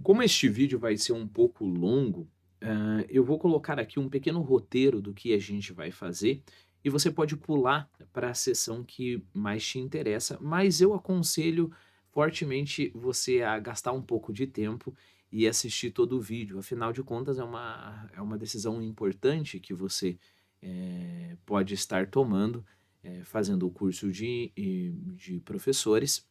Como este vídeo vai ser um pouco longo, eu vou colocar aqui um pequeno roteiro do que a gente vai fazer e você pode pular para a sessão que mais te interessa, mas eu aconselho fortemente você a gastar um pouco de tempo e assistir todo o vídeo. Afinal de contas, é uma decisão importante que você pode estar tomando, fazendo o curso de professores.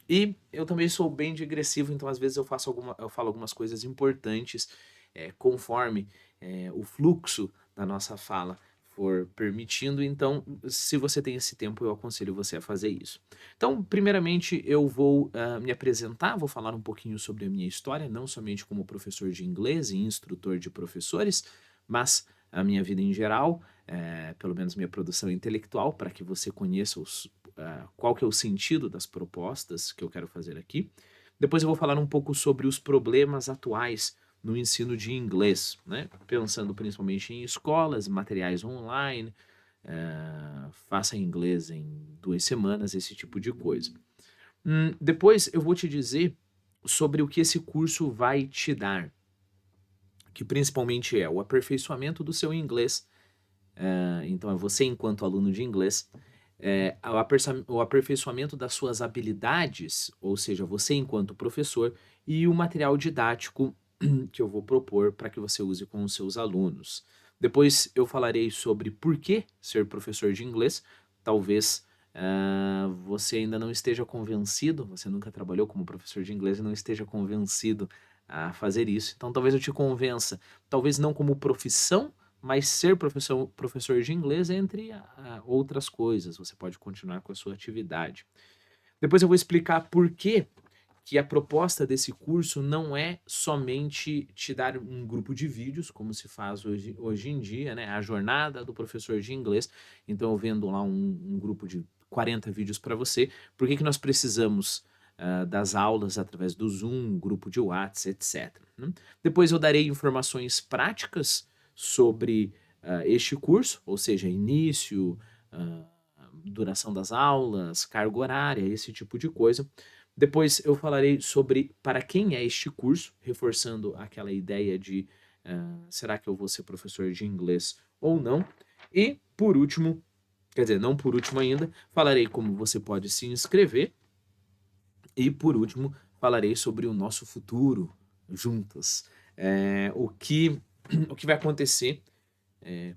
E eu também sou bem digressivo, então às vezes eu falo algumas coisas importantes, conforme, o fluxo da nossa fala for permitindo, então se você tem esse tempo, eu aconselho você a fazer isso. Então, primeiramente eu vou, me apresentar, vou falar um pouquinho sobre a minha história, não somente como professor de inglês e instrutor de professores, mas a minha vida em geral, pelo menos minha produção intelectual, para que você conheça qual que é o sentido das propostas que eu quero fazer aqui. Depois eu vou falar um pouco sobre os problemas atuais no ensino de inglês, né? Pensando principalmente em escolas, materiais online, faça inglês em 2 semanas, esse tipo de coisa. Depois eu vou te dizer sobre o que esse curso vai te dar, que principalmente é o aperfeiçoamento do seu inglês. Então é você enquanto aluno de inglês, o aperfeiçoamento das suas habilidades, ou seja, você enquanto professor, e o material didático que eu vou propor para que você use com os seus alunos. Depois eu falarei sobre por que ser professor de inglês. Talvez você ainda não esteja convencido, você nunca trabalhou como professor de inglês e não esteja convencido a fazer isso. Então talvez eu te convença, talvez não como profissão, mas ser professor de inglês entre outras coisas, você pode continuar com a sua atividade. Depois eu vou explicar por que a proposta desse curso não é somente te dar um grupo de vídeos, como se faz hoje em dia, né? A jornada do professor de inglês. Então, eu vendo lá um grupo de 40 vídeos para você. Por que nós precisamos das aulas através do Zoom, grupo de WhatsApp, etc. Né? Depois eu darei informações práticas sobre este curso, ou seja, início, ah, duração das aulas, carga horária, esse tipo de coisa. Depois eu falarei sobre para quem é este curso, reforçando aquela ideia de será que eu vou ser professor de inglês ou não. E por último, quer dizer, não por último ainda, falarei como você pode se inscrever. E por último, falarei sobre o nosso futuro juntos. O que vai acontecer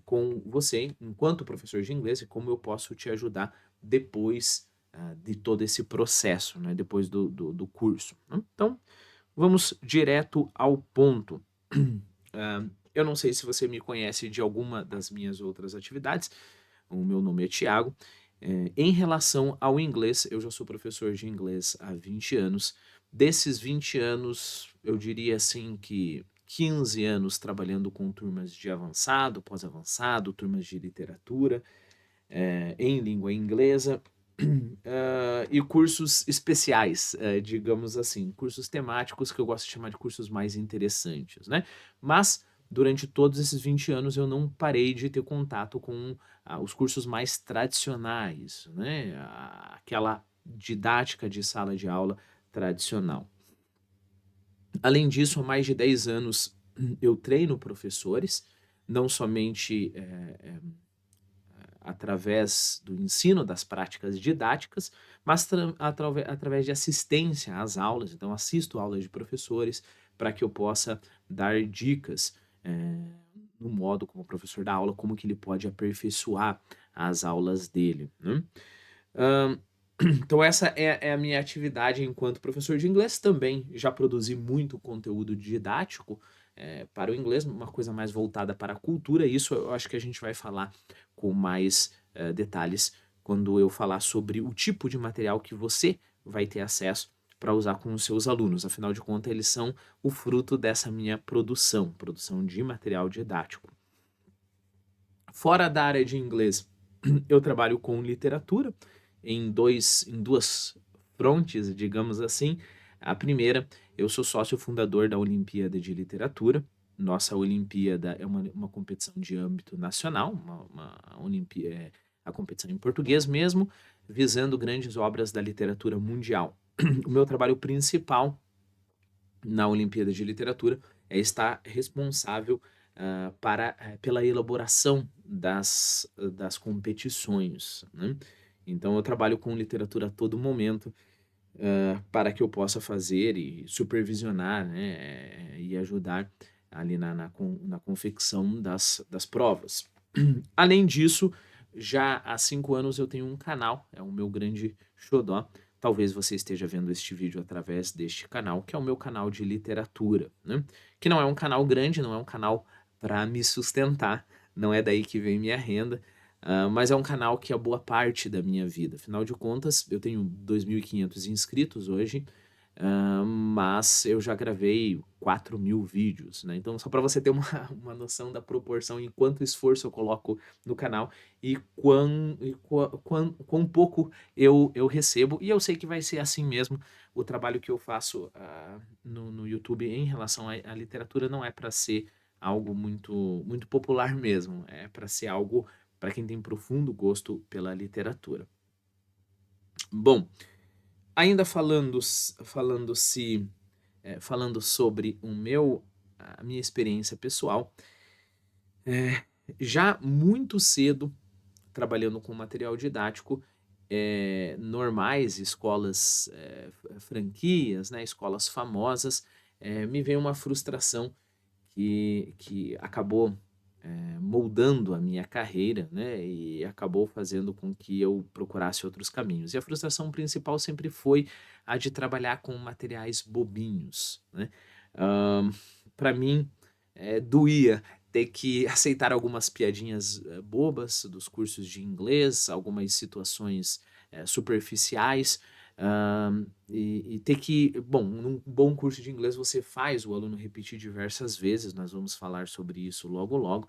com você enquanto professor de inglês e como eu posso te ajudar depois de todo esse processo, né, depois do curso. Né? Então, vamos direto ao ponto. Eu não sei se você me conhece de alguma das minhas outras atividades. O meu nome é Tiago. Em relação ao inglês, eu já sou professor de inglês há 20 anos. Desses 20 anos, eu diria assim que 15 anos trabalhando com turmas de avançado, pós-avançado, turmas de literatura, em língua inglesa, e cursos especiais, digamos assim, cursos temáticos que eu gosto de chamar de cursos mais interessantes, né? Mas durante todos esses 20 anos eu não parei de ter contato com os cursos mais tradicionais, né? Aquela didática de sala de aula tradicional. Além disso, há mais de 10 anos eu treino professores, não somente através do ensino das práticas didáticas, mas através de assistência às aulas. Então, assisto aulas de professores para que eu possa dar dicas no modo como o professor dá aula, como que ele pode aperfeiçoar as aulas dele, né? Ahn, então essa é a minha atividade enquanto professor de inglês. Também já produzi muito conteúdo didático, para o inglês, uma coisa mais voltada para a cultura. Isso eu acho que a gente vai falar com mais, detalhes quando eu falar sobre o tipo de material que você vai ter acesso para usar com os seus alunos. Afinal de contas, eles são o fruto dessa minha produção de material didático. Fora da área de inglês, eu trabalho com literatura em duas frontes, digamos assim. A primeira, eu sou sócio fundador da Olimpíada de Literatura. Nossa Olimpíada é uma competição de âmbito nacional, a competição em português mesmo, visando grandes obras da literatura mundial. O meu trabalho principal na Olimpíada de Literatura é estar responsável pela elaboração das competições, né? Então eu trabalho com literatura a todo momento, para que eu possa fazer e supervisionar, né, e ajudar ali na confecção das provas. Além disso, já há 5 anos eu tenho um canal, é o meu grande xodó. Talvez você esteja vendo este vídeo através deste canal, que é o meu canal de literatura, né? Que não é um canal grande, não é um canal para me sustentar, não é daí que vem minha renda, mas é um canal que é boa parte da minha vida. Afinal de contas, eu tenho 2.500 inscritos hoje, mas eu já gravei 4.000 vídeos, né? Então, só para você ter uma, uma noção da proporção em quanto esforço eu coloco no canal e quão pouco eu recebo. E eu sei que vai ser assim mesmo. O trabalho que eu faço no YouTube em relação à literatura não é para ser algo muito popular mesmo, é para ser algo para quem tem profundo gosto pela literatura. Bom, ainda falando sobre a minha experiência pessoal, já muito cedo, trabalhando com material didático, normais, escolas, franquias, né, escolas famosas, me veio uma frustração que acabou, moldando a minha carreira, né, e acabou fazendo com que eu procurasse outros caminhos. E a frustração principal sempre foi a de trabalhar com materiais bobinhos, né. Para mim, doía ter que aceitar algumas piadinhas, bobas dos cursos de inglês, algumas situações, superficiais, e ter que bom, num bom curso de inglês você faz o aluno repetir diversas vezes, nós vamos falar sobre isso logo logo.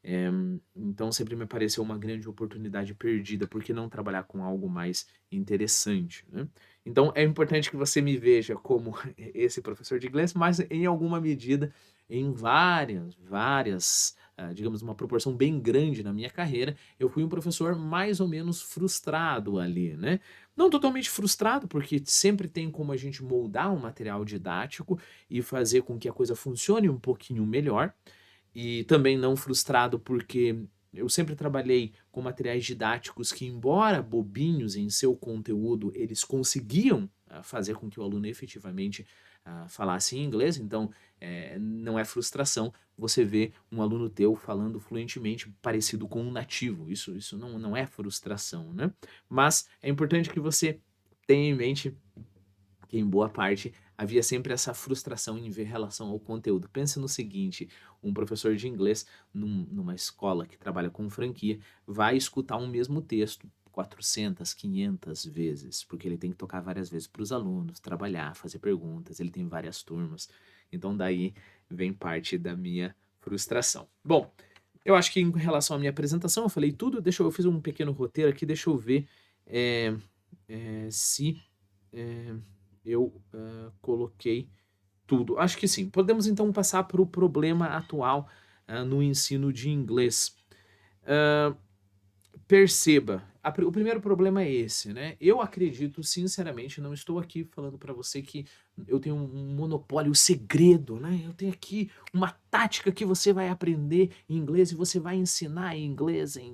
Eh, então sempre me pareceu uma grande oportunidade perdida, por que não trabalhar com algo mais interessante, né. Então é importante que você me veja como esse professor de inglês, mas em alguma medida, em várias, digamos, uma proporção bem grande na minha carreira, eu fui um professor mais ou menos frustrado ali, né. Não totalmente frustrado, porque sempre tem como a gente moldar um material didático e fazer com que a coisa funcione um pouquinho melhor, e também não frustrado, porque eu sempre trabalhei com materiais didáticos que, embora bobinhos em seu conteúdo, eles conseguiam, fazer com que o aluno efetivamente, falasse inglês, então, não é frustração você ver um aluno teu falando fluentemente parecido com um nativo, isso não é frustração, né. Mas é importante que você tenha em mente que em boa parte havia sempre essa frustração em ver relação ao conteúdo. Pense no seguinte, um professor de inglês numa escola que trabalha com franquia vai escutar um mesmo texto 400, 500 vezes, porque ele tem que tocar várias vezes para os alunos, trabalhar, fazer perguntas, ele tem várias turmas. Então daí vem parte da minha frustração. Bom, eu acho que em relação à minha apresentação eu falei tudo, eu fiz um pequeno roteiro aqui, deixa eu ver, eh se, eh, eu, coloquei tudo. Acho que sim. Podemos então passar para o problema atual, no ensino de inglês. Hã, Perceba, o primeiro problema é esse, né, eu acredito sinceramente, não estou aqui falando para você que eu tenho um monopólio, o segredo, né, eu tenho aqui uma tática que você vai aprender inglês e você vai ensinar inglês em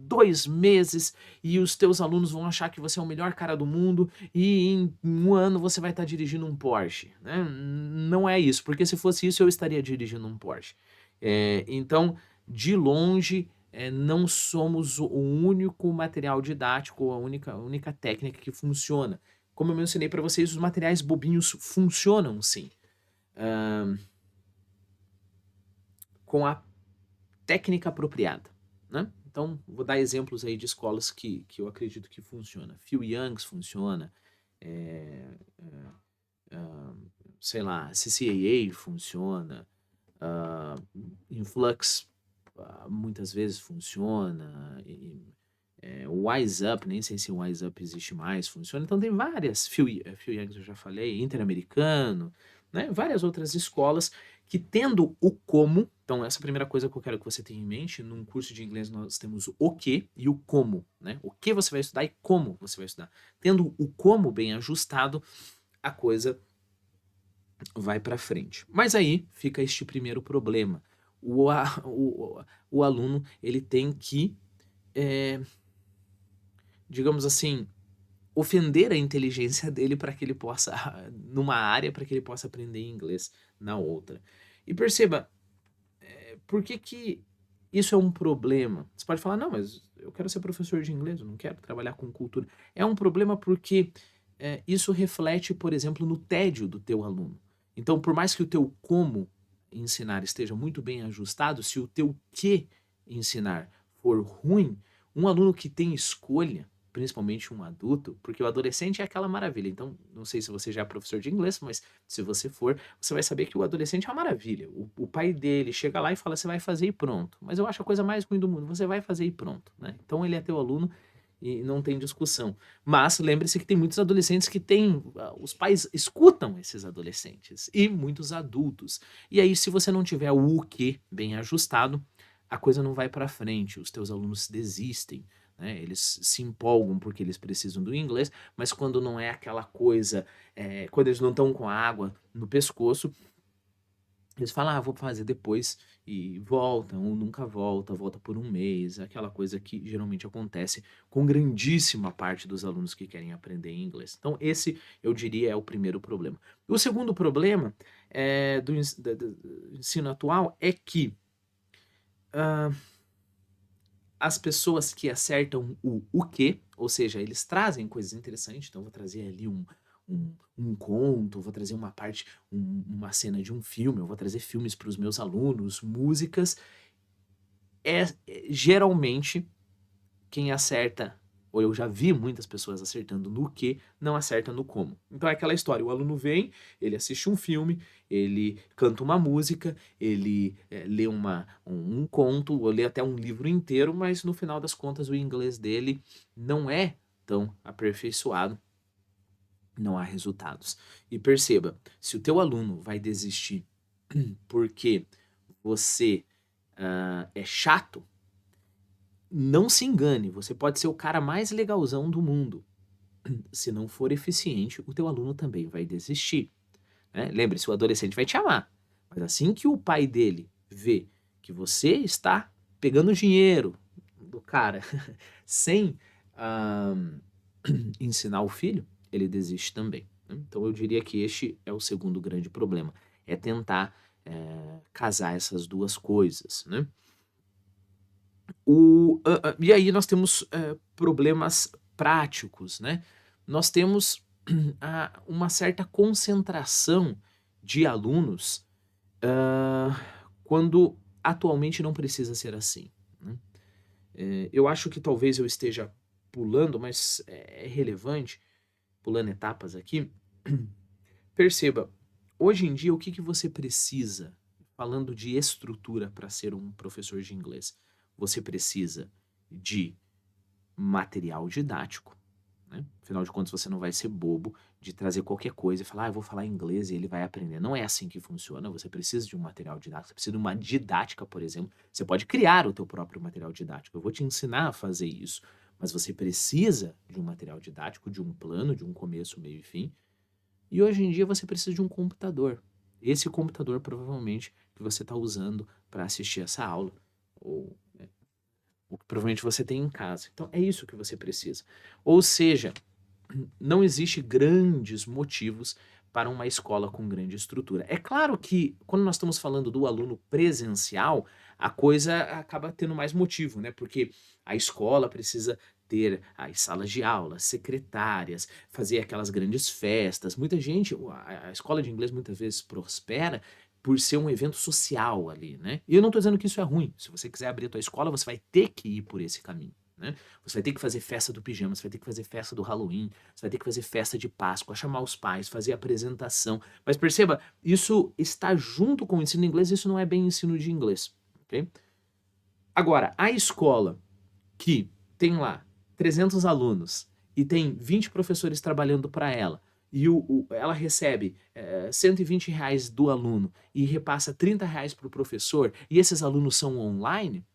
2 meses e os teus alunos vão achar que você é o melhor cara do mundo e em 1 ano você vai estar dirigindo um Porsche, né, não é isso, porque se fosse isso eu estaria dirigindo um Porsche. Então, de longe, não somos o único material didático, a única técnica que funciona. Como eu mencionei para vocês, os materiais bobinhos funcionam sim, hã, com a técnica apropriada, né. Então, vou dar exemplos aí de escolas que eu acredito que funciona. Phil Youngs funciona, eh eh, hã, sei lá, CCAA funciona, hã, Influx, muitas vezes funciona, o Wise Up, nem sei se o Wise Up existe mais, funciona. Então tem várias, Phil Youngs eu já falei, Interamericano, né, várias outras escolas que tendo o como, então essa é a primeira coisa que eu quero que você tenha em mente, num curso de inglês nós temos o que e o como, né, o que você vai estudar e como você vai estudar. Tendo o como bem ajustado, a coisa vai para frente. Mas aí fica este primeiro problema. O, a- o, o aluno ele tem que, eh, digamos assim, ofender a inteligência dele para que ele possa, numa área, para que ele possa aprender inglês na outra. E perceba, por que que isso é um problema? Você pode falar, não, mas eu quero ser professor de inglês, eu não quero trabalhar com cultura. É um problema porque isso reflete, por exemplo, no tédio do teu aluno. Então, por mais que o teu como ensinar esteja muito bem ajustado, se o teu que ensinar for ruim, um aluno que tem escolha, principalmente um adulto, porque o adolescente é aquela maravilha. Então, não sei se você já é professor de inglês, mas se você for, você vai saber que o adolescente é uma maravilha. O pai dele chega lá e fala, você vai fazer e pronto. Mas eu acho a coisa mais ruim do mundo, você vai fazer e pronto, né? Então ele é teu aluno e não tem discussão. Mas lembre-se que tem muitos adolescentes que têm, os pais escutam esses adolescentes e muitos adultos. E aí, se você não tiver o que bem ajustado, a coisa não vai para frente, os teus alunos desistem, né? Eles se empolgam porque eles precisam do inglês, mas quando não é aquela coisa, quando eles não estão com a água no pescoço, eles falam: "Ah, vou fazer depois", e voltam ou nunca volta, volta por um mês, aquela coisa que geralmente acontece com grandíssima parte dos alunos que querem aprender inglês. Então esse, eu diria, é o primeiro problema. O segundo problema, do ensino atual é que, hã, as pessoas que acertam o quê, ou seja, eles trazem coisas interessantes, então vou trazer ali um conto, vou trazer uma parte, uma cena de um filme, eu vou trazer filmes para os meus alunos, músicas, geralmente quem acerta, ou eu já vi muitas pessoas acertando no que, não acerta no como. Então é aquela história, o aluno vem, ele assiste um filme, ele canta uma música, ele lê um conto, ou lê até um livro inteiro, mas no final das contas o inglês dele não é tão aperfeiçoado, não há resultados. E perceba, se o teu aluno vai desistir porque você é chato, não se engane, você pode ser o cara mais legalzão do mundo. Se não for eficiente, o teu aluno também vai desistir, né? Lembre-se, o adolescente vai te amar, mas assim que o pai dele vê que você está pegando dinheiro do cara sem ah, ensinar o filho, ele desiste também, né? Então eu diria que este é o segundo grande problema, é tentar casar essas duas coisas, né? E aí nós temos problemas práticos, né? Nós temos uma certa concentração de alunos quando atualmente não precisa ser assim, né? Eu acho que talvez eu esteja pulando, mas é relevante, pulando etapas aqui. Perceba, hoje em dia o que que você precisa, falando de estrutura para ser um professor de inglês? Você precisa de material didático, né? Afinal de contas, você não vai ser bobo de trazer qualquer coisa e falar, eu vou falar inglês e ele vai aprender. Não é assim que funciona. Você precisa de um material didático, você precisa de uma didática, por exemplo. Você pode criar o teu próprio material didático. Eu vou te ensinar a fazer isso. Mas você precisa de um material didático, de um plano, de um começo, meio e fim. E hoje em dia você precisa de um computador. Esse computador, provavelmente, que você está usando para assistir essa aula. Ou o que provavelmente você tem em casa. Então é isso que você precisa. Ou seja, não existe grandes motivos para uma escola com grande estrutura. É claro que quando nós estamos falando do aluno presencial, a coisa acaba tendo mais motivo, né? Porque a escola precisa ter as salas de aula, secretárias, fazer aquelas grandes festas. Muita gente, a escola de inglês muitas vezes prospera por ser um evento social ali, né? E eu não estou dizendo que isso é ruim. Se você quiser abrir a tua escola, você vai ter que ir por esse caminho, né? Você vai ter que fazer festa do pijama, você vai ter que fazer festa do Halloween, você vai ter que fazer festa de Páscoa, chamar os pais, fazer apresentação. Mas perceba, isso está junto com o ensino de inglês, isso não é bem ensino de inglês, ok? Agora, a escola que tem lá 300 alunos e tem 20 professores trabalhando para ela, e ela recebe R$ 120 do aluno e repassa R$ 30 para o professor, e esses alunos são online,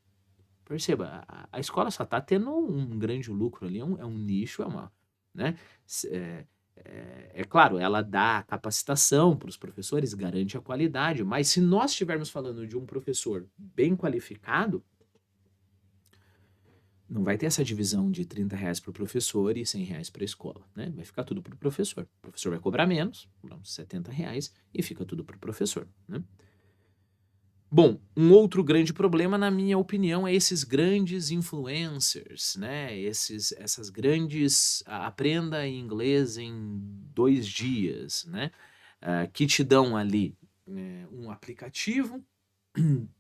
perceba, a escola só está tendo um grande lucro ali, é um nicho, né? É claro, ela dá capacitação para os professores, garante a qualidade, mas se nós estivermos falando de um professor bem qualificado, não vai ter essa divisão de R$ 30 para o professor e R$ 100 para a escola, né? Vai ficar tudo para o professor. O professor vai cobrar menos, uns R$ 70, e fica tudo para o professor, né? Bom, um outro grande problema, na minha opinião, é esses grandes influencers, né? Essas grandes aprenda inglês em 2 dias, né? Que te dão ali um aplicativo,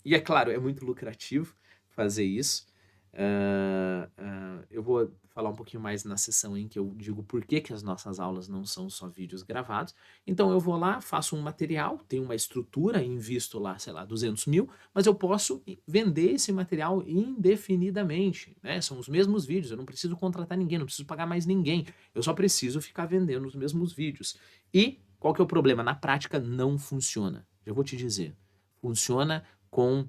e é claro, é muito lucrativo fazer isso. Eu vou falar um pouquinho mais na sessão em que eu digo por que que as nossas aulas não são só vídeos gravados. Então eu vou lá, faço um material, tenho uma estrutura, invisto lá, sei lá, 200 mil, mas eu posso vender esse material indefinidamente, né? São os mesmos vídeos, eu não preciso contratar ninguém, não preciso pagar mais ninguém, eu só preciso ficar vendendo os mesmos vídeos. E qual que é o problema? Na prática não funciona. Já vou te dizer. Funciona com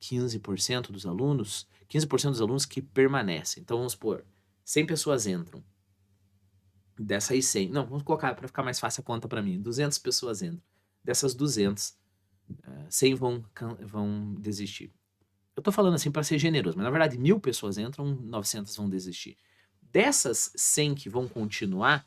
15% dos alunos que permanecem. Então vamos supor, 100 pessoas entram. Dessas 100, não, vamos colocar para ficar mais fácil a conta para mim, 200 pessoas entram. Dessas 200, 100 vão desistir. Eu tô falando assim para ser generoso, mas na verdade 1.000 pessoas entram, 900 vão desistir. Dessas 100 que vão continuar,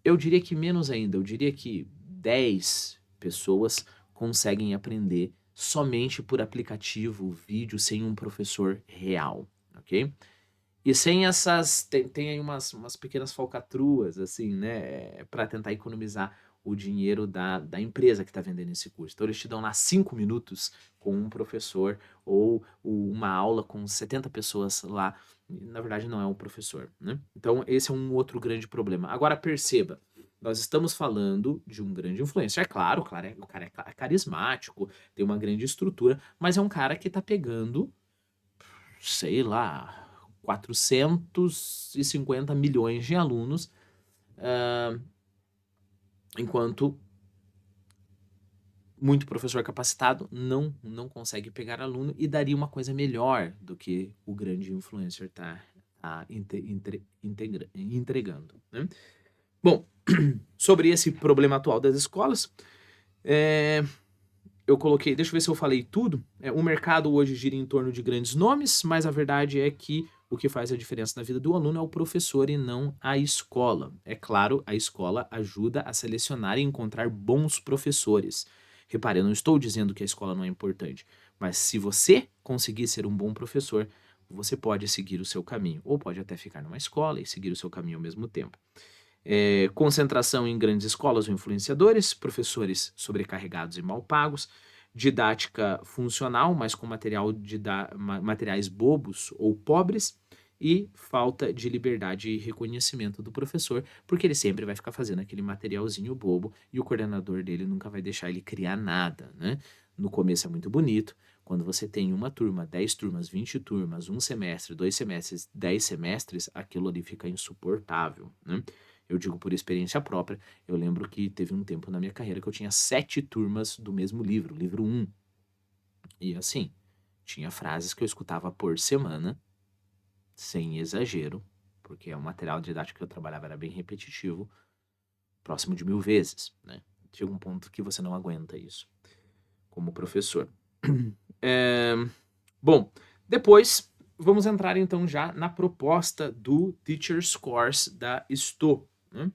eu diria que menos ainda, eu diria que 10 pessoas conseguem aprender somente por aplicativo, vídeo, sem um professor real, ok? E sem essas, tem aí umas pequenas falcatruas, assim, né, para tentar economizar o dinheiro da empresa que está vendendo esse curso. Então eles te dão lá 5 minutos com um professor ou uma aula com 70 pessoas lá. Na verdade não é um professor, né? Então esse é um outro grande problema. Agora perceba, nós estamos falando de um grande influencer. É claro, o cara é carismático, tem uma grande estrutura, mas é um cara que está pegando, sei lá, 450 milhões de alunos, enquanto muito professor capacitado não consegue pegar aluno e daria uma coisa melhor do que o grande influencer está entregando, né? Bom, sobre esse problema atual das escolas, é, eu coloquei, deixa eu ver se eu falei tudo. O mercado hoje gira em torno de grandes nomes, mas a verdade é que o que faz a diferença na vida do aluno é o professor e não a escola. É claro, a escola ajuda a selecionar e encontrar bons professores. Repare, eu não estou dizendo que a escola não é importante, mas se você conseguir ser um bom professor, você pode seguir o seu caminho, ou pode até ficar numa escola e seguir o seu caminho ao mesmo tempo. Concentração em grandes escolas ou influenciadores, professores sobrecarregados e mal pagos, didática funcional, mas com materiais bobos ou pobres, e falta de liberdade e reconhecimento do professor, porque ele sempre vai ficar fazendo aquele materialzinho bobo e o coordenador dele nunca vai deixar ele criar nada, né? No começo é muito bonito, quando você tem uma turma, 10 turmas, 20 turmas, um semestre, 2 semestres, 10 semestres, aquilo ali fica insuportável, né? Eu digo por experiência própria, eu lembro que teve um tempo na minha carreira que eu tinha 7 turmas do mesmo livro, livro um. E assim, tinha frases que eu escutava por semana, sem exagero, porque é um material didático que eu trabalhava, era bem repetitivo, próximo de 1.000 vezes, né? Chega um ponto que você não aguenta isso, como professor. É, bom, depois vamos entrar então já na proposta do Teacher's Course da Sto, né?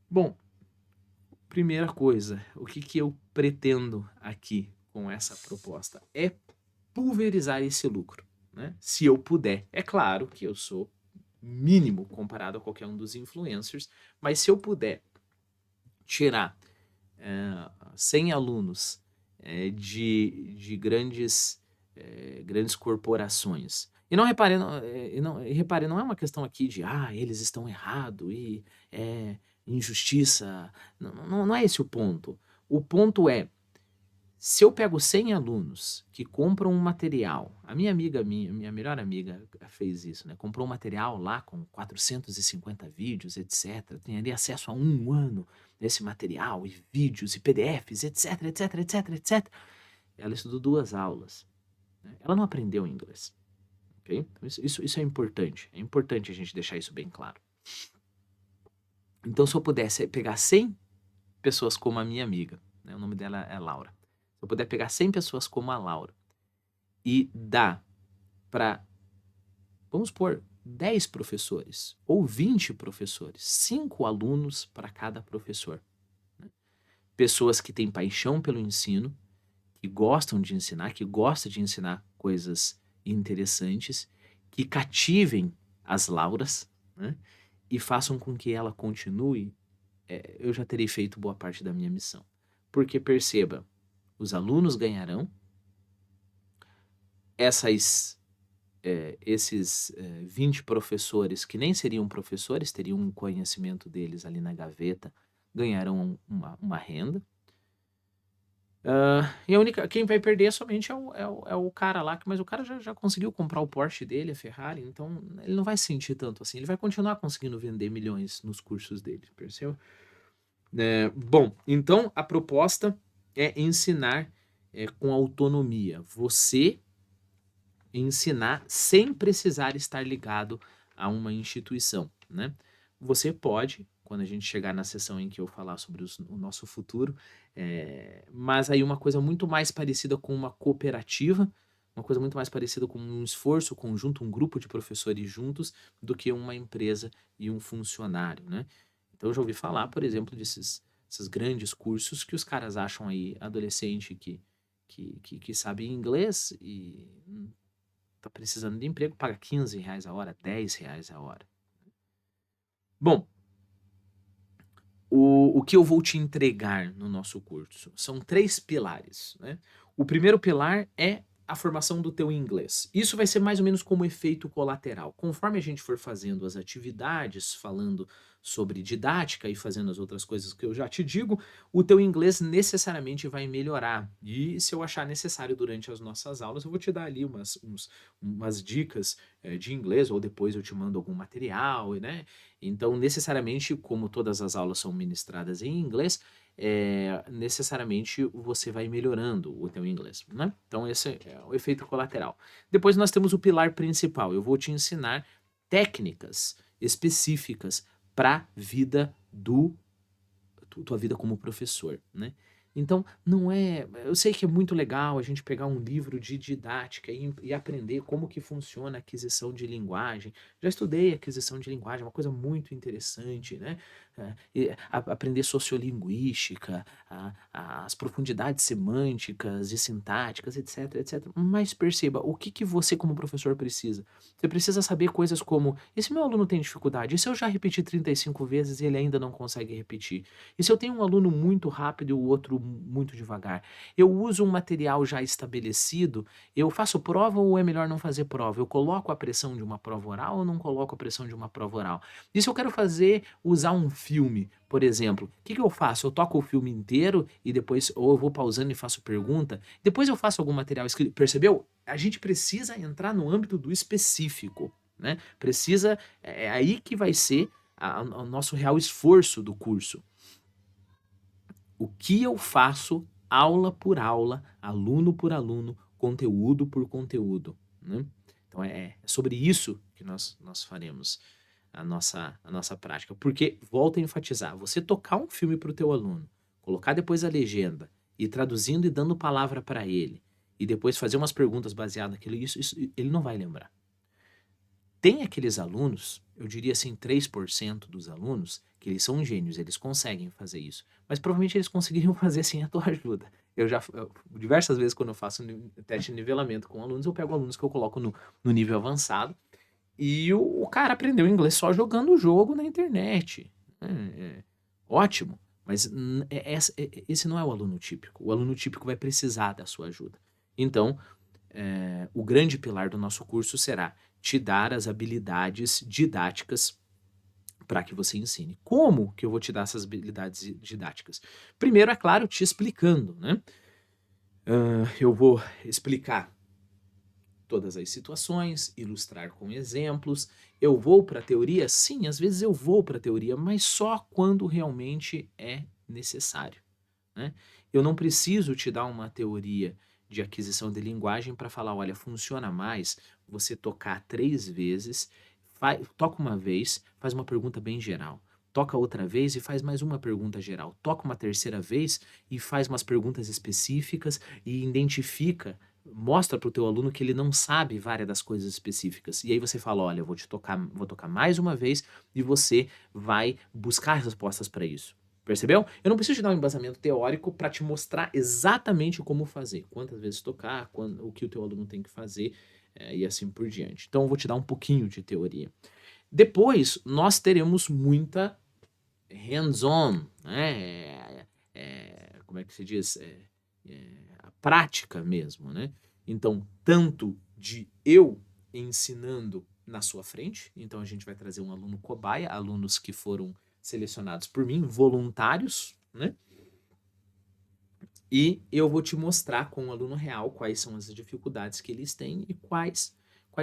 Bom, primeira coisa, o que eu pretendo aqui com essa proposta? É pulverizar esse lucro, né? Se eu puder. É claro que eu sou mínimo comparado a qualquer um dos influencers, mas se eu puder tirar 100 alunos de grandes corporações. E não repare, não é uma questão aqui de eles estão errados e é injustiça. Não é esse o ponto. O ponto é, se eu pego 100 alunos que compram um material, a minha melhor amiga fez isso, né? Comprou um material lá com 450 vídeos, etc. Tem ali acesso a um ano desse material, e vídeos, e PDFs, etc, etc, etc, etc. Ela estudou 2 aulas, né? Ela não aprendeu inglês, ok? Então isso é importante. É importante a gente deixar isso bem claro. Então, se eu pudesse pegar 100 pessoas como a minha amiga, né, o nome dela é Laura. Se eu puder pegar 100 pessoas como a Laura e dar para, vamos supor, 10 professores ou 20 professores, 5 alunos para cada professor, né? Pessoas que têm paixão pelo ensino, que gostam de ensinar, que gostam de ensinar coisas interessantes, que cativem as Lauras, né, e façam com que ela continue, eu já terei feito boa parte da minha missão. Porque perceba, os alunos ganharão, essas, esses 20 professores que nem seriam professores, teriam um conhecimento deles ali na gaveta, ganharão uma renda. E a única quem vai perder somente é o cara lá, mas o cara já conseguiu comprar o Porsche dele, a Ferrari, então ele não vai sentir tanto assim, ele vai continuar conseguindo vender milhões nos cursos dele, percebeu? Bom, então a proposta é ensinar, com autonomia. Você ensinar sem precisar estar ligado a uma instituição, né. Você pode, quando a gente chegar na sessão em que eu falar sobre o nosso futuro, mas aí uma coisa muito mais parecida com uma cooperativa, uma coisa muito mais parecida com um esforço conjunto, um grupo de professores juntos, do que uma empresa e um funcionário, né. Então eu já ouvi falar, por exemplo, esses grandes cursos que os caras acham aí adolescente que sabe inglês e tá precisando de emprego, paga R$ 15 a hora, R$ 10 a hora. Bom, o que eu vou te entregar no nosso curso são 3 pilares, né. O primeiro pilar é a formação do teu inglês. Isso vai ser mais ou menos como efeito colateral. Conforme a gente for fazendo as atividades, falando sobre didática e fazendo as outras coisas que eu já te digo, o teu inglês necessariamente vai melhorar. E se eu achar necessário durante as nossas aulas, eu vou te dar ali umas dicas, de inglês, ou depois eu te mando algum material, né. Então, necessariamente, como todas as aulas são ministradas em inglês, necessariamente você vai melhorando o teu inglês, né. Então esse é o efeito colateral. Depois nós temos o pilar principal, eu vou te ensinar técnicas específicas para vida do tua vida como professor, né. Então, não é eu sei que é muito legal a gente pegar um livro de didática e aprender como que funciona a aquisição de linguagem. Já estudei aquisição de linguagem, é uma coisa muito interessante, né. Aprender sociolinguística, as profundidades semânticas e sintáticas, etc, etc. Mas perceba, o que que você como professor precisa? Você precisa saber coisas como: "E se meu aluno tem dificuldade? E se eu já repeti 35 vezes e ele ainda não consegue repetir? E se eu tenho um aluno muito rápido e o outro muito devagar? Eu uso um material já estabelecido? Eu faço prova ou é melhor não fazer prova? Eu coloco a pressão de uma prova oral ou não coloco a pressão de uma prova oral? E se eu quero usar um filme, por exemplo, o que que eu faço? Eu toco o filme inteiro e depois ou eu vou pausando e faço pergunta? Depois eu faço algum material escrito, percebeu? A gente precisa entrar no âmbito do específico, né? Precisa, é aí que vai ser o nosso real esforço do curso. O que eu faço aula por aula, aluno por aluno, conteúdo por conteúdo, né. Então é sobre isso que nós faremos a nossa prática, porque volto a enfatizar, você tocar um filme para o teu aluno, colocar depois a legenda, e traduzindo e dando palavra para ele, e depois fazer umas perguntas baseadas naquilo, isso ele não vai lembrar. Tem aqueles alunos, eu diria assim 3% dos alunos, que eles são gênios, eles conseguem fazer isso, mas provavelmente eles conseguiriam fazer sem a tua ajuda. Diversas vezes quando eu faço teste de nivelamento com alunos, eu pego alunos que eu coloco no nível avançado, e o cara aprendeu inglês só jogando o jogo na internet. Ótimo, mas esse não é o aluno típico. O aluno típico vai precisar da sua ajuda. Então, o grande pilar do nosso curso será te dar as habilidades didáticas para que você ensine. Como que eu vou te dar essas habilidades didáticas? Primeiro, é claro, te explicando, né? Eu vou explicar todas as situações, ilustrar com exemplos. Eu vou para a teoria? Sim, às vezes eu vou para a teoria, mas só quando realmente é necessário, né? Eu não preciso te dar uma teoria de aquisição de linguagem para falar: olha, funciona mais você tocar 3 vezes, toca uma vez, faz uma pergunta bem geral. toca outra vez e faz mais uma pergunta geral. Toca uma terceira vez e faz umas perguntas específicas e identifica, mostra para o teu aluno que ele não sabe várias das coisas específicas. E aí você fala: olha, eu vou tocar mais uma vez e você vai buscar respostas para isso. Percebeu? Eu não preciso te dar um embasamento teórico para te mostrar exatamente como fazer, quantas vezes tocar, o que o teu aluno tem que fazer, e assim por diante. Então eu vou te dar um pouquinho de teoria. Depois, nós teremos muita hands-on, né? Como é que se diz? A prática mesmo, né? Então, tanto de eu ensinando na sua frente, então a gente vai trazer um aluno cobaia, alunos que foram selecionados por mim, voluntários, né? E eu vou te mostrar com o aluno real quais são as dificuldades que eles têm e quais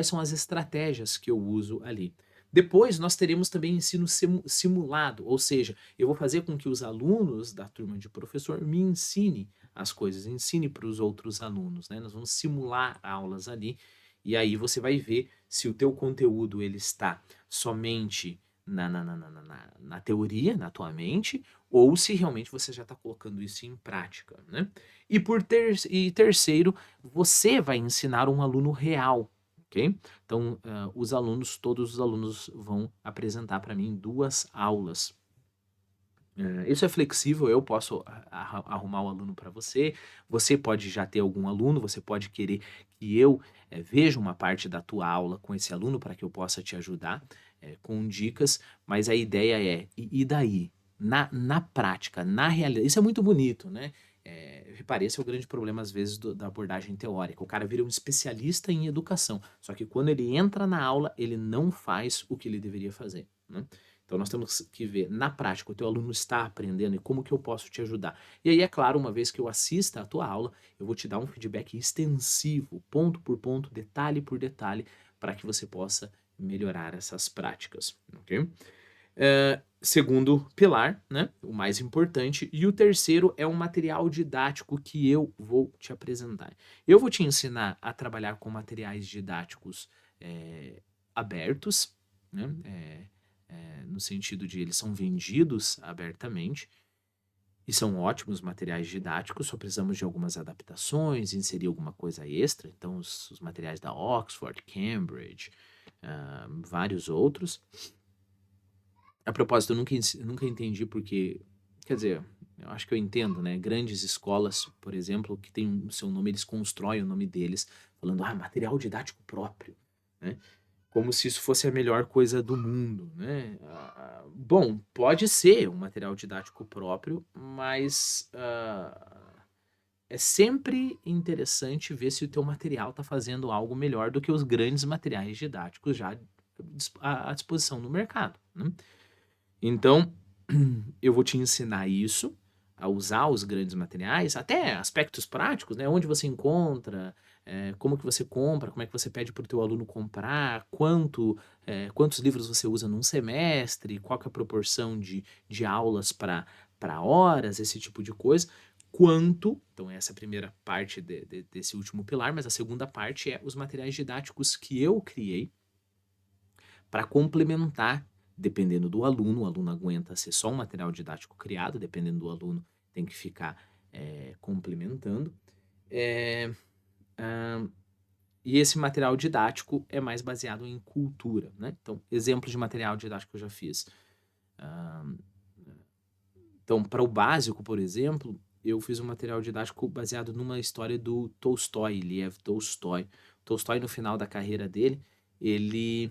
são as estratégias que eu uso ali. Depois, nós teremos também ensino simulado, ou seja, eu vou fazer com que os alunos da turma de professor me ensinem as coisas, ensine para os outros alunos, né? Nós vamos simular aulas ali, e aí você vai ver se o teu conteúdo ele está somente na teoria, na tua mente, ou se realmente você já está colocando isso em prática, né? E terceiro, você vai ensinar um aluno real, ok? Então, todos os alunos vão apresentar para mim 2 aulas. Isso é flexível, eu posso arrumar o aluno para você, você pode já ter algum aluno, você pode querer que eu veja uma parte da tua aula com esse aluno para que eu possa te ajudar com dicas, mas a ideia é, e daí? Na prática, na realidade, isso é muito bonito, né? Repare, esse é o grande problema, às vezes, da abordagem teórica. O cara vira um especialista em educação, só que quando ele entra na aula, ele não faz o que ele deveria fazer, né? Então, nós temos que ver na prática, o teu aluno está aprendendo e como que eu posso te ajudar. E aí, é claro, uma vez que eu assista a tua aula, eu vou te dar um feedback extensivo, ponto por ponto, detalhe por detalhe, para que você possa melhorar essas práticas, ok? Segundo pilar, né, o mais importante, e o terceiro é um material didático que eu vou te apresentar. Eu vou te ensinar a trabalhar com materiais didáticos abertos, né, no sentido de eles são vendidos abertamente, e são ótimos materiais didáticos, só precisamos de algumas adaptações, inserir alguma coisa extra, então os materiais da Oxford, Cambridge, vários outros. A propósito, eu nunca entendi porque, quer dizer, eu acho que eu entendo, né? Grandes escolas, por exemplo, que tem o seu nome, eles constroem o nome deles, falando, material didático próprio, né? Como se isso fosse a melhor coisa do mundo, né? Bom, pode ser um material didático próprio, mas é sempre interessante ver se o teu material está fazendo algo melhor do que os grandes materiais didáticos já à disposição no mercado, né? Então, eu vou te ensinar isso, a usar os grandes materiais, até aspectos práticos, né? Onde você encontra, como que você compra, como é que você pede para o teu aluno comprar, quantos livros você usa num semestre, qual que é a proporção de aulas para horas, esse tipo de coisa. Então essa é a primeira parte desse último pilar, mas a segunda parte é os materiais didáticos que eu criei para complementar, dependendo do aluno, o aluno aguenta ser só um material didático criado, dependendo do aluno, tem que ficar complementando. É, ah, e esse material didático é mais baseado em cultura, né? Então, exemplos de material didático que eu já fiz. Ah, então, para o básico, por exemplo, eu fiz um material didático baseado numa história do Tolstói, Lev Tolstói. Tolstói, no final da carreira dele, ele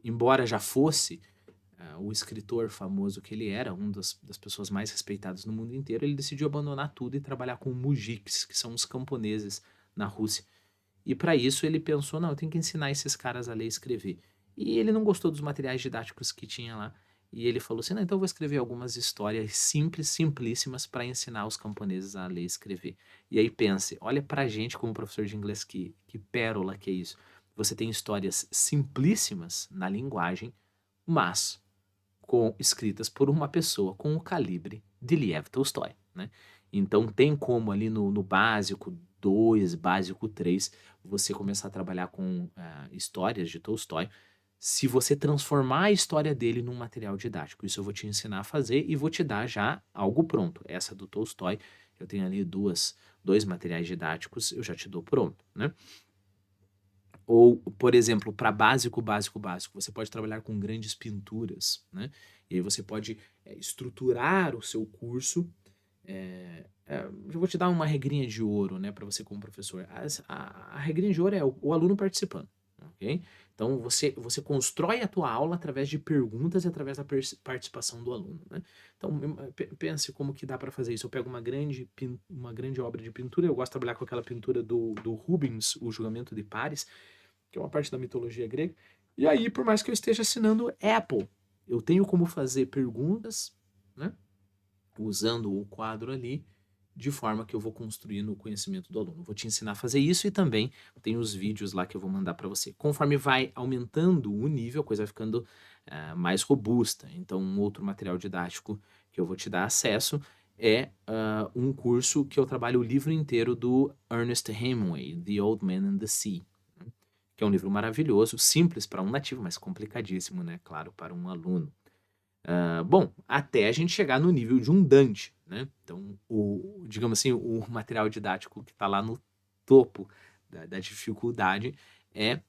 embora já fosse o escritor famoso que ele era, das pessoas mais respeitadas no mundo inteiro, ele decidiu abandonar tudo e trabalhar com mujiks, que são os camponeses na Rússia. E para isso ele pensou, não, eu tenho que ensinar esses caras a ler e escrever. E ele não gostou dos materiais didáticos que tinha lá. E ele falou assim, não, então eu vou escrever algumas histórias simples, simplíssimas, para ensinar os camponeses a ler e escrever. E aí pense, olha pra gente como professor de inglês, que pérola que é isso. Você tem histórias simplíssimas na linguagem, mas escritas por uma pessoa com o calibre de Liev Tolstói, né? Então tem como ali no básico 2, básico 3, você começar a trabalhar com histórias de Tolstói, se você transformar a história dele num material didático. Isso eu vou te ensinar a fazer e vou te dar já algo pronto. Essa do Tolstói, eu tenho ali dois materiais didáticos, eu já te dou pronto, né? Ou, por exemplo, para básico, básico, básico, você pode trabalhar com grandes pinturas, né? E aí você pode estruturar o seu curso. Eu vou te dar uma regrinha de ouro, né, para você como professor. A regrinha de ouro é o aluno participando, ok? Então você constrói a tua aula através de perguntas e através da participação do aluno, né? Então pense como que dá para fazer isso. Eu pego uma grande obra de pintura, eu gosto de trabalhar com aquela pintura do Rubens, O Julgamento de Paris, que é uma parte da mitologia grega. E aí, por mais que eu esteja assinando Apple, eu tenho como fazer perguntas, né, usando o quadro ali, de forma que eu vou construindo o conhecimento do aluno. Vou te ensinar a fazer isso e também tem os vídeos lá que eu vou mandar para você. Conforme vai aumentando o nível, a coisa vai ficando mais robusta. Então, um outro material didático que eu vou te dar acesso é um curso que eu trabalho o livro inteiro do Ernest Hemingway, The Old Man and the Sea, né, que é um livro maravilhoso, simples para um nativo, mas complicadíssimo, né? Claro, para um aluno. Bom, até a gente chegar no nível de um Dante, né? Então, digamos assim, o material didático que está lá no topo da dificuldade é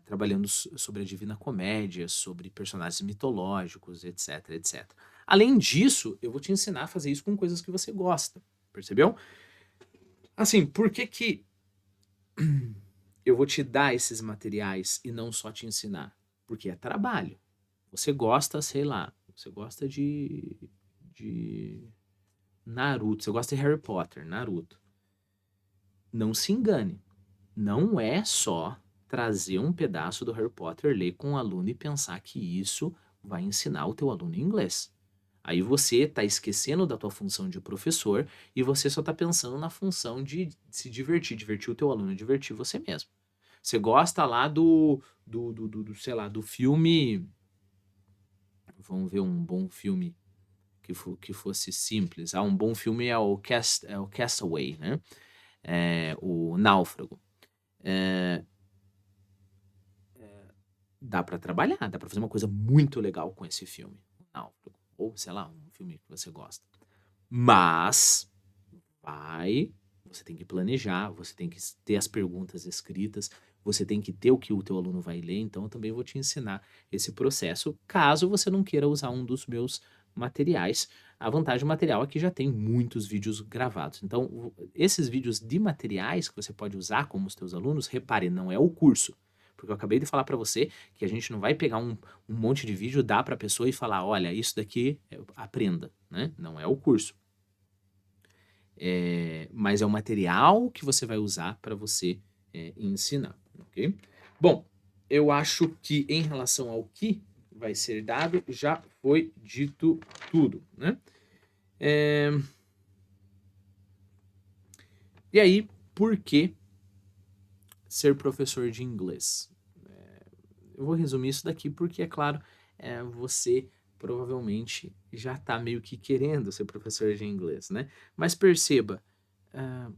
trabalhando sobre a Divina Comédia, sobre personagens mitológicos, etc, etc. Além disso, eu vou te ensinar a fazer isso com coisas que você gosta, percebeu? Assim, por que que eu vou te dar esses materiais e não só te ensinar? Porque é trabalho. Você gosta, sei lá, você gosta de Naruto, você gosta de Harry Potter, Naruto. Não se engane, não é só trazer um pedaço do Harry Potter, ler com o aluno e pensar que isso vai ensinar o teu aluno inglês. Aí você está esquecendo da tua função de professor e você só está pensando na função de se divertir, divertir o teu aluno, divertir você mesmo. Você gosta lá sei lá, do filme. Vamos ver um bom filme que fosse simples. Um bom filme é o Castaway, né? O Náufrago. É, dá para trabalhar, dá para fazer uma coisa muito legal com esse filme, o Náufrago. Ou, sei lá, um filme que você gosta. Mas você tem que planejar, você tem que ter as perguntas escritas, você tem que ter o que o teu aluno vai ler, então eu também vou te ensinar esse processo, caso você não queira usar um dos meus materiais. A vantagem do material é que já tem muitos vídeos gravados. Então, esses vídeos de materiais que você pode usar como os teus alunos, repare, não é o curso. Porque eu acabei de falar para você que a gente não vai pegar um monte de vídeo, dar para a pessoa e falar, olha, isso daqui aprenda, né? Não é o curso. Mas é o material que você vai usar para você ensinar, ok? Bom, eu acho que em relação ao que vai ser dado, já foi dito tudo, né? É, E aí, por que ser professor de inglês? Eu vou resumir isso daqui porque, é claro, você provavelmente já está meio que querendo ser professor de inglês, né? Mas perceba, ah,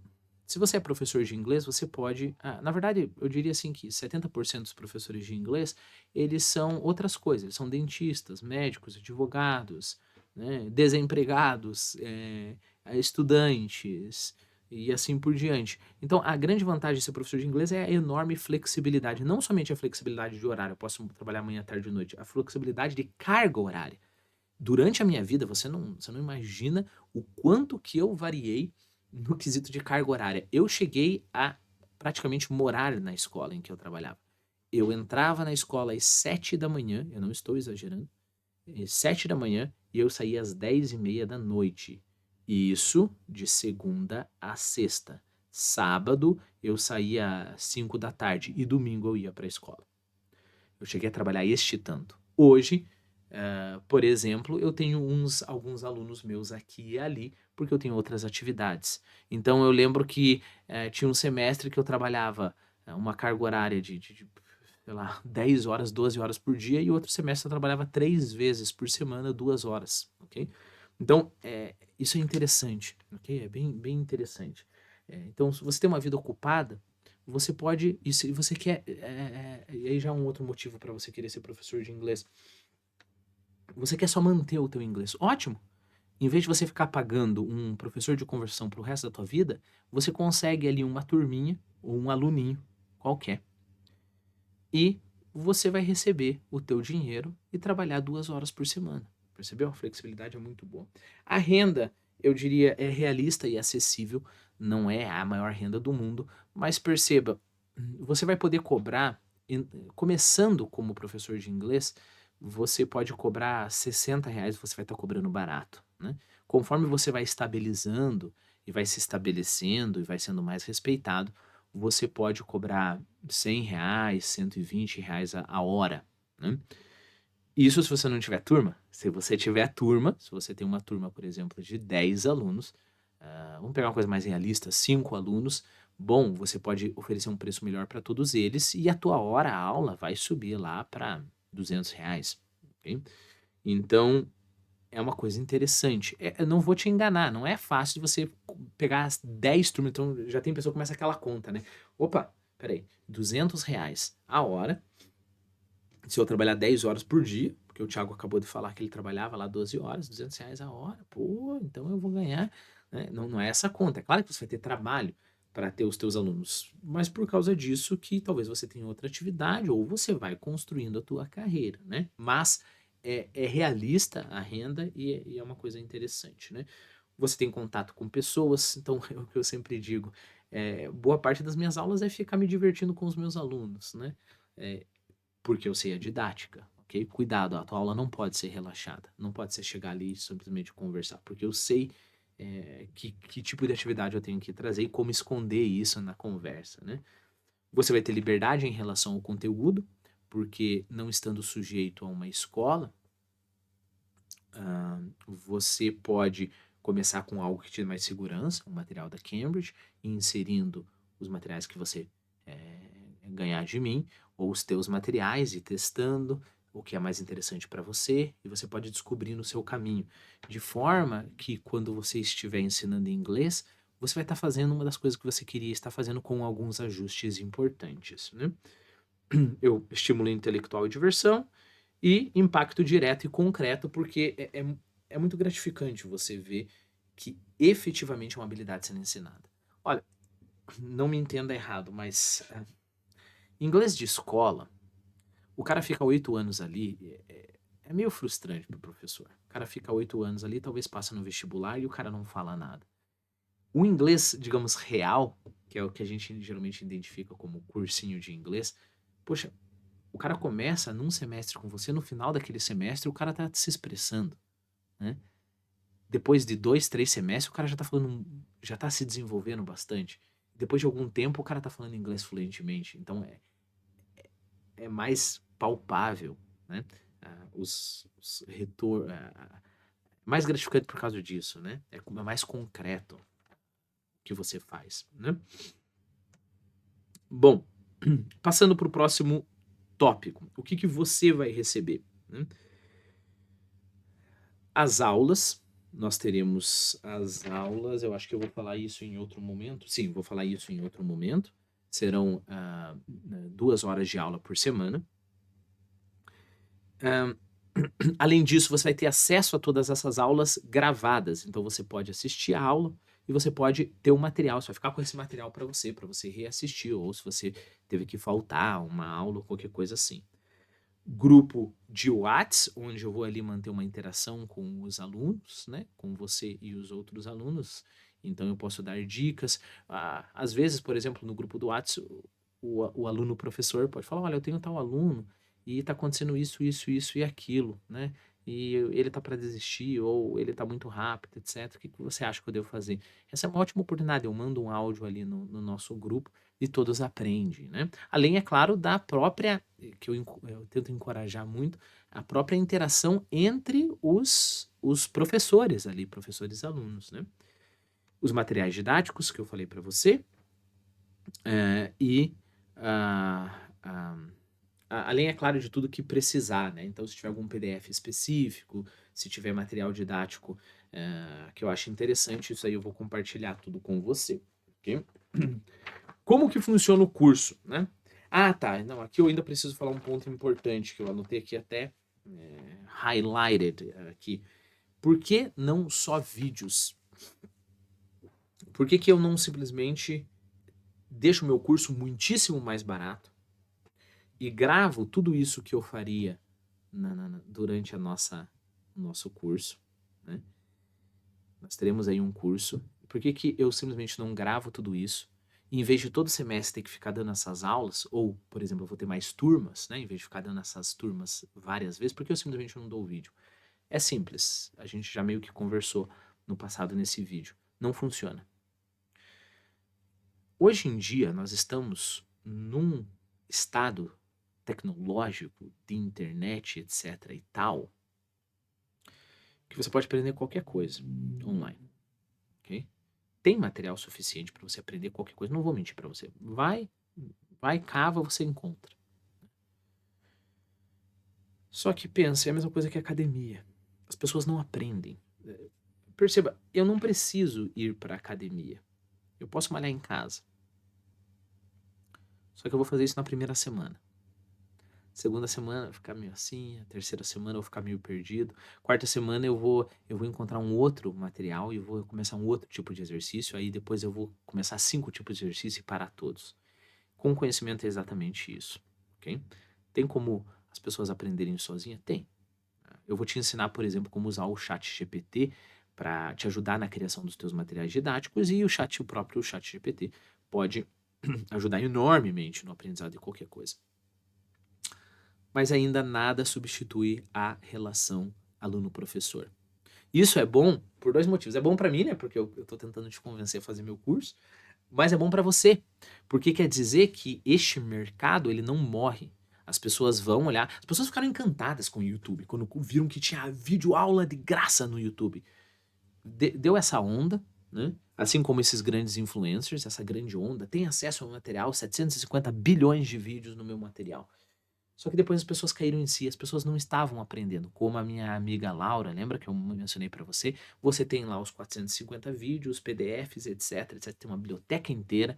se você é professor de inglês, você pode. Na verdade, eu diria assim que 70% dos professores de inglês, eles são outras coisas. Eles são dentistas, médicos, advogados, né, desempregados, estudantes e assim por diante. Então, a grande vantagem de ser professor de inglês é a enorme flexibilidade. Não somente a flexibilidade de horário, eu posso trabalhar manhã, tarde e noite, a flexibilidade de carga horária. Durante a minha vida, você não imagina o quanto que eu variei no quesito de carga horária. Eu cheguei a praticamente morar na escola em que eu trabalhava. Eu entrava na escola às 7 da manhã, eu não estou exagerando, às 7 da manhã e eu saía às 10:30 da noite. Isso de segunda a sexta. Sábado eu saía às 5 da tarde e domingo eu ia para a escola. Eu cheguei a trabalhar este tanto. Hoje, por exemplo, eu tenho alguns alunos meus aqui e ali, porque eu tenho outras atividades. Então, eu lembro que tinha um semestre que eu trabalhava uma carga horária sei lá, 10 horas, 12 horas por dia, e outro semestre eu trabalhava 3 vezes por semana, 2 horas, ok? Então, isso é interessante, ok? É bem, bem interessante. Então, se você tem uma vida ocupada, você pode, e se você quer, e aí já é um outro motivo para você querer ser professor de inglês, você quer só manter o teu inglês, ótimo. Em vez de você ficar pagando um professor de conversão para o resto da tua vida, você consegue ali uma turminha ou um aluninho qualquer e você vai receber o teu dinheiro e trabalhar 2 horas por semana. Percebeu? A flexibilidade é muito boa. A renda, eu diria, é realista e acessível, não é a maior renda do mundo, mas perceba, você vai poder cobrar, começando como professor de inglês, você pode cobrar R$ 60, você vai estar cobrando barato, né? Conforme você vai estabilizando e vai se estabelecendo e vai sendo mais respeitado, você pode cobrar R$ 100, R$ 120 a hora, né? Isso se você não tiver turma. Se você tiver turma, se você tem uma turma, por exemplo, de 10 alunos, vamos pegar uma coisa mais realista, 5 alunos, bom, você pode oferecer um preço melhor para todos eles e a tua hora a aula vai subir lá para R$ 200, ok? Então, é uma coisa interessante. Eu não vou te enganar, não é fácil de você pegar as 10 turmas, então já tem pessoa que começa aquela conta, né? Opa, peraí, R$ 200 a hora, se eu trabalhar 10 horas por dia, porque o Thiago acabou de falar que ele trabalhava lá 12 horas, R$ 200 a hora, pô, então eu vou ganhar, né? Não, não é essa conta. É claro que você vai ter trabalho para ter os teus alunos, mas por causa disso que talvez você tenha outra atividade ou você vai construindo a tua carreira, né? Mas é realista a renda e é uma coisa interessante, né? Você tem contato com pessoas, então é o que eu sempre digo, boa parte das minhas aulas é ficar me divertindo com os meus alunos, né? É, porque eu sei a didática, ok? Cuidado, a tua aula não pode ser relaxada, não pode ser chegar ali e simplesmente conversar, porque eu sei que tipo de atividade eu tenho que trazer e como esconder isso na conversa, né? Você vai ter liberdade em relação ao conteúdo, porque não estando sujeito a uma escola, você pode começar com algo que te dê mais segurança, um material da Cambridge, e inserindo os materiais que você ganhar de mim, ou os teus materiais e testando o que é mais interessante para você, e você pode descobrir no seu caminho, de forma que quando você estiver ensinando inglês, você vai estar fazendo uma das coisas que você queria estar fazendo com alguns ajustes importantes, né? Eu estimulo intelectual e diversão, e impacto direto e concreto, porque é muito gratificante você ver que efetivamente é uma habilidade sendo ensinada. Olha, não me entenda errado, mas inglês de escola, o cara fica 8 anos ali, é meio frustrante pro professor. O cara fica 8 anos ali, talvez passa no vestibular e o cara não fala nada. O inglês, digamos, real, que é o que a gente geralmente identifica como cursinho de inglês, poxa, o cara começa num semestre com você, no final daquele semestre o cara tá se expressando, né? Depois de 2, 3 semestres, o cara já tá falando, já tá se desenvolvendo bastante. Depois de algum tempo, o cara tá falando inglês fluentemente. Então é mais palpável, né? Os retornos. Mais gratificante por causa disso, né? É mais concreto o que você faz, né? Bom, passando para o próximo tópico. O que você vai receber, né? As aulas, nós teremos as aulas, eu acho que eu vou falar isso em outro momento. Sim, vou falar isso em outro momento. Serão 2 horas de aula por semana. Ah, além disso, você vai ter acesso a todas essas aulas gravadas. Então você pode assistir a aula e você pode ter o material. Você vai ficar com esse material para você reassistir, ou se você teve que faltar uma aula ou qualquer coisa assim. Grupo de Whats, onde eu vou ali manter uma interação com os alunos, né? Com você e os outros alunos. Então eu posso dar dicas. Às vezes, por exemplo, no grupo do Whats, o aluno professor pode falar, olha, eu tenho tal aluno e está acontecendo isso, isso, isso e aquilo, né? E ele tá para desistir, ou ele tá muito rápido, etc. O que você acha que eu devo fazer? Essa é uma ótima oportunidade. Eu mando um áudio ali no nosso grupo e todos aprendem, né? Além, é claro, da própria, que eu tento encorajar muito, a própria interação entre os professores ali, professores e alunos, né? Os materiais didáticos que eu falei para você, e ah, ah, além, é claro, de tudo que precisar, né? Então, se tiver algum PDF específico, se tiver material didático que eu acho interessante, isso aí eu vou compartilhar tudo com você, ok? Como que funciona o curso, né? Ah, tá. Não, aqui eu ainda preciso falar um ponto importante que eu anotei aqui até highlighted aqui. Por que não só vídeos? Por que que eu não simplesmente deixo o meu curso muitíssimo mais barato e gravo tudo isso que eu faria durante o nosso curso, né? Nós teremos aí um curso. Por que que eu simplesmente não gravo tudo isso? E em vez de todo semestre ter que ficar dando essas aulas, ou, por exemplo, eu vou ter mais turmas, né? Em vez de ficar dando essas turmas várias vezes, por que eu simplesmente não dou o vídeo? É simples. A gente já meio que conversou no passado nesse vídeo. Não funciona. Hoje em dia, nós estamos num estado tecnológico de internet, etc. e tal, que você pode aprender qualquer coisa online, ok? Tem material suficiente para você aprender qualquer coisa. Não vou mentir para você. Vai, cava, você encontra. Só que pensa, é a mesma coisa que academia. As pessoas não aprendem. Perceba, eu não preciso ir para academia. Eu posso malhar em casa. Só que eu vou fazer isso na primeira semana. Segunda semana eu vou ficar meio assim, a terceira semana eu vou ficar meio perdido. Quarta semana eu vou encontrar um outro material e vou começar um outro tipo de exercício. Aí depois eu vou começar 5 tipos de exercício e parar todos. Com conhecimento é exatamente isso, ok? Tem como as pessoas aprenderem sozinhas? Tem. Eu vou te ensinar, por exemplo, como usar o chat GPT para te ajudar na criação dos teus materiais didáticos e o próprio chat GPT pode ajudar enormemente no aprendizado de qualquer coisa. Mas ainda nada substitui a relação aluno-professor. Isso é bom por dois motivos. É bom para mim, né? Porque eu estou tentando te convencer a fazer meu curso, mas é bom para você, porque quer dizer que este mercado ele não morre. As pessoas vão olhar, as pessoas ficaram encantadas com o YouTube quando viram que tinha vídeo aula de graça no YouTube. Deu essa onda, né? Assim como esses grandes influencers, essa grande onda, tem acesso ao material, 750 bilhões de vídeos no meu material. Só que depois as pessoas caíram em si, as pessoas não estavam aprendendo. Como a minha amiga Laura, lembra que eu mencionei para você? Você tem lá os 450 vídeos, PDFs, etc, etc. Tem uma biblioteca inteira.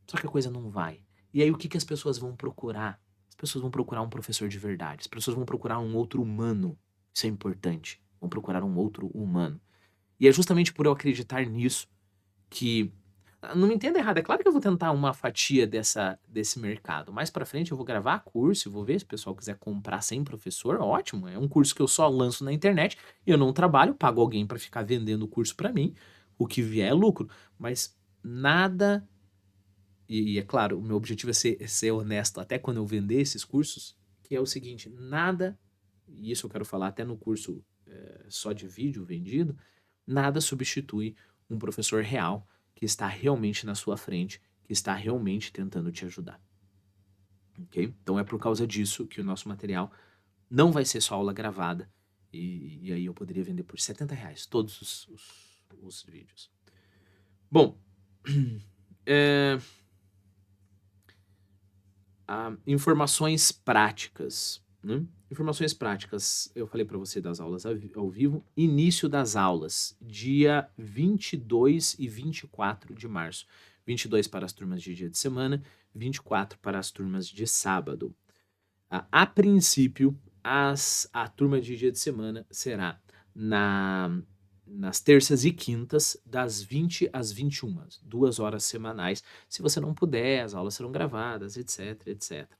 Só que a coisa não vai. E aí o que que as pessoas vão procurar? As pessoas vão procurar um professor de verdade. As pessoas vão procurar um outro humano. Isso é importante. Vão procurar um outro humano. E é justamente por eu acreditar nisso que não me entenda errado, é claro que eu vou tentar uma fatia desse mercado. Mais pra frente eu vou gravar curso, eu vou ver se o pessoal quiser comprar sem professor, ótimo. É um curso que eu só lanço na internet, eu não trabalho, pago alguém pra ficar vendendo o curso pra mim, o que vier é lucro. Mas nada, e é claro, o meu objetivo é ser honesto até quando eu vender esses cursos, que é o seguinte, nada, e isso eu quero falar até no curso só de vídeo vendido, nada substitui um professor real que está realmente na sua frente, que está realmente tentando te ajudar. Ok? Então é por causa disso que o nosso material não vai ser só aula gravada, e aí eu poderia vender por R$ 70 todos os vídeos. Bom, é, informações práticas, né? Informações práticas, eu falei para você das aulas ao vivo, início das aulas, dia 22 e 24 de março. 22 para as turmas de dia de semana, 24 para as turmas de sábado. A princípio, a turma de dia de semana será nas terças e quintas, das 20 às 21, 2 horas semanais. Se você não puder, as aulas serão gravadas, etc, etc.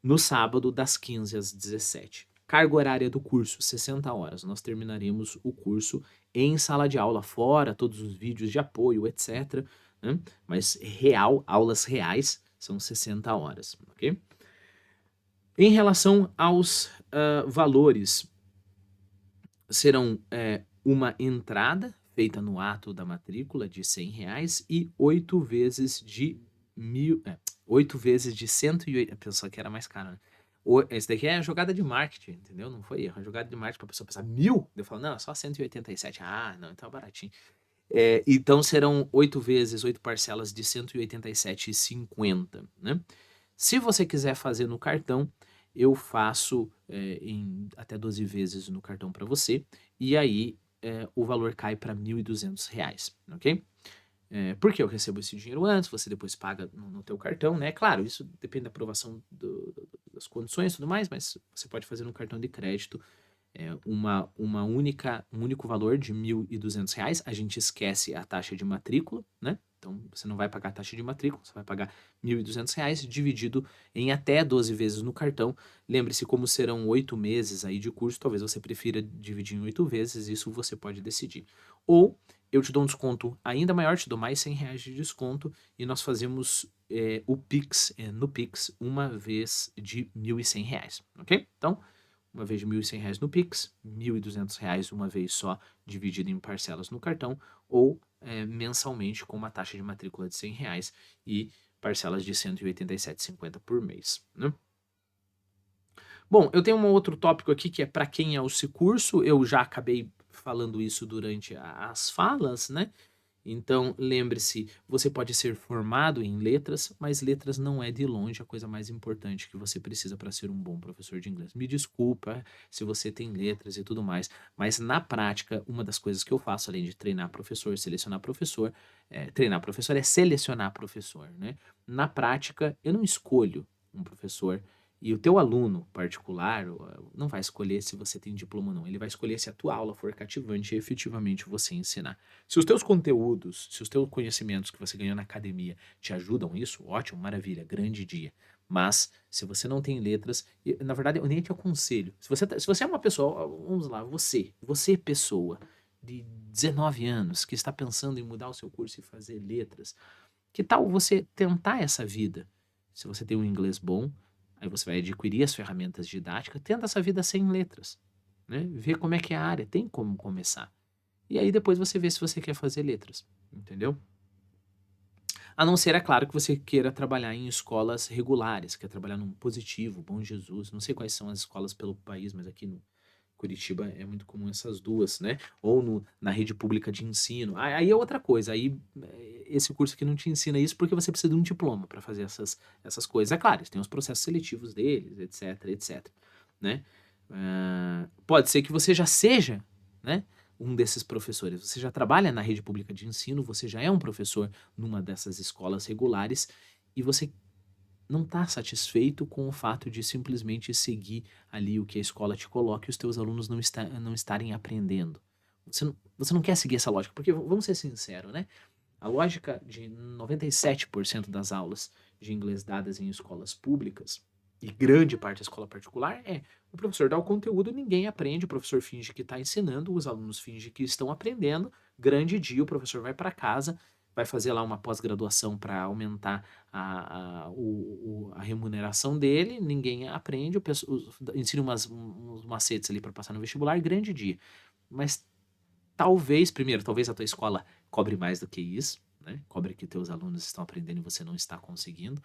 No sábado, das 15 às 17. Carga horária do curso, 60 horas. Nós terminaremos o curso em sala de aula, fora todos os vídeos de apoio, etc. Né? Mas aulas reais, são 60 horas, ok? Em relação aos valores, serão uma entrada feita no ato da matrícula de R$ 100 e 8 vezes de 8 vezes de 180. Pensou que era mais caro, né? Esse daqui é a jogada de marketing, entendeu? Não foi erro. É a jogada de marketing para a pessoa pensar 1.000. Eu falo, não, é só 187. Ah, não, então é baratinho. Então serão 8 vezes, 8 parcelas de 187,50, né? Se você quiser fazer no cartão, eu faço em até 12 vezes no cartão para você, e aí o valor cai para R$ 1.200, ok? Por que eu recebo esse dinheiro antes, você depois paga no teu cartão, né? Claro, isso depende da aprovação das condições e tudo mais, mas você pode fazer no cartão de crédito um único valor de R$ 1.200. A gente esquece a taxa de matrícula, né? Então, você não vai pagar a taxa de matrícula, você vai pagar R$ 1.200 dividido em até 12 vezes no cartão. Lembre-se, como serão 8 meses aí de curso, talvez você prefira dividir em 8 vezes, isso você pode decidir. Ou eu te dou um desconto ainda maior, te dou mais R$ 100 de desconto e nós fazemos o Pix, no Pix, uma vez de R$ 1.100, ok? Então, uma vez de R$ 1.100 no Pix, R$ 1.200 uma vez só, dividido em parcelas no cartão, ou mensalmente com uma taxa de matrícula de R$ 100 e parcelas de R$ 187,50 por mês, né? Bom, eu tenho um outro tópico aqui que é para quem é o curso, eu já acabei falando isso durante as falas, né? Então, lembre-se, você pode ser formado em letras, mas letras não é de longe a coisa mais importante que você precisa para ser um bom professor de inglês. Me desculpa se você tem letras e tudo mais, mas na prática, uma das coisas que eu faço, além de treinar professor, selecionar professor, treinar professor é selecionar professor, né? Na prática, eu não escolho um professor e o teu aluno particular não vai escolher se você tem diploma ou não, ele vai escolher se a tua aula for cativante e efetivamente você ensinar. Se os teus conteúdos, se os teus conhecimentos que você ganhou na academia te ajudam isso, ótimo, maravilha, grande dia. Mas se você não tem letras, na verdade eu nem te aconselho. Se você é uma pessoa, vamos lá, você pessoa de 19 anos que está pensando em mudar o seu curso e fazer letras, que tal você tentar essa vida? Se você tem um inglês bom, aí você vai adquirir as ferramentas didáticas, tenta essa vida sem letras, né? Vê como é que é a área, tem como começar. E aí depois você vê se você quer fazer letras, entendeu? A não ser, é claro, que você queira trabalhar em escolas regulares, quer trabalhar num Positivo, Bom Jesus, não sei quais são as escolas pelo país, mas aqui no Curitiba é muito comum essas duas, né? Ou na rede pública de ensino. Aí é outra coisa, aí esse curso aqui não te ensina isso porque você precisa de um diploma para fazer essas coisas. É claro, tem os processos seletivos deles, etc, etc, né? Pode ser que você já seja, né, um desses professores. Você já trabalha na rede pública de ensino, você já é um professor numa dessas escolas regulares e você não está satisfeito com o fato de simplesmente seguir ali o que a escola te coloca e os teus alunos não estarem aprendendo. Você não quer seguir essa lógica, porque vamos ser sinceros, né? A lógica de 97% das aulas de inglês dadas em escolas públicas e grande parte da escola particular o professor dá o conteúdo, ninguém aprende, o professor finge que está ensinando, os alunos fingem que estão aprendendo, grande dia, o professor vai para casa, vai fazer lá uma pós-graduação para aumentar a remuneração dele, ninguém aprende, ensina uns macetes ali para passar no vestibular, grande dia. Mas talvez a tua escola cobre mais do que isso, né? Cobre que teus alunos estão aprendendo e você não está conseguindo.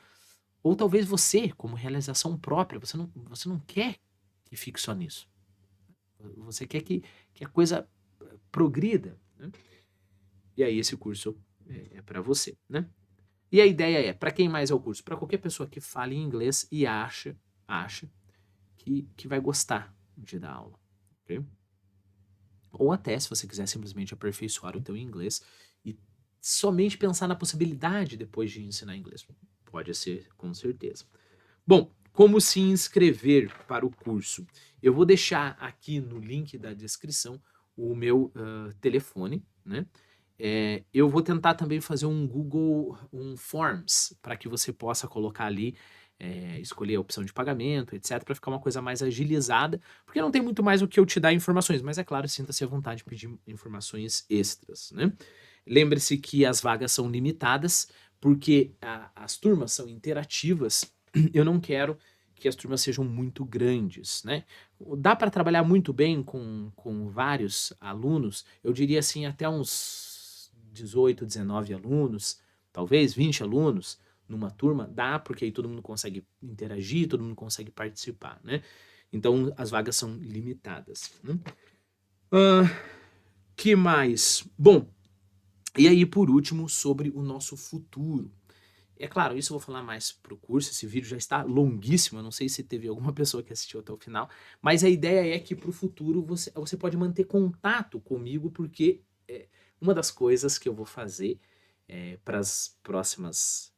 Ou talvez você, como realização própria, você não quer que fique só nisso. Você quer que a coisa progrida, né? E aí esse curso é para você, né? E a ideia para quem mais é o curso? Para qualquer pessoa que fale inglês e acha que vai gostar de dar aula, ok? Ou até, se você quiser simplesmente aperfeiçoar o teu inglês e somente pensar na possibilidade depois de ensinar inglês. Pode ser, com certeza. Bom, como se inscrever para o curso? Eu vou deixar aqui no link da descrição o meu telefone, né? Eu vou tentar também fazer um Google Forms para que você possa colocar ali, escolher a opção de pagamento, etc, para ficar uma coisa mais agilizada, porque não tem muito mais o que eu te dar informações, mas é claro, sinta-se à vontade de pedir informações extras, né? Lembre-se que as vagas são limitadas, porque as turmas são interativas, eu não quero que as turmas sejam muito grandes, né? Dá para trabalhar muito bem com vários alunos, eu diria assim, até uns 18, 19 alunos, talvez 20 alunos numa turma, dá, porque aí todo mundo consegue interagir, todo mundo consegue participar, né? Então, as vagas são limitadas, né? Que mais? Bom, e aí, por último, sobre o nosso futuro. É claro, isso eu vou falar mais pro curso, esse vídeo já está longuíssimo, eu não sei se teve alguma pessoa que assistiu até o final, mas a ideia é que pro futuro você pode manter contato comigo, porque uma das coisas que eu vou fazer para as próximas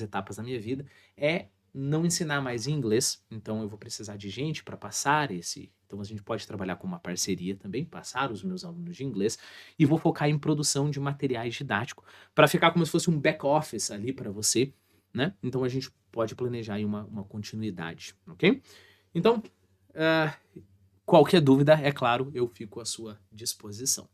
etapas da minha vida, é não ensinar mais inglês. Então eu vou precisar de gente para passar esse. Então a gente pode trabalhar com uma parceria também, passar os meus alunos de inglês, e vou focar em produção de materiais didáticos, para ficar como se fosse um back office ali para você, né? Então a gente pode planejar aí uma continuidade, ok? Então, ah, qualquer dúvida, é claro, eu fico à sua disposição.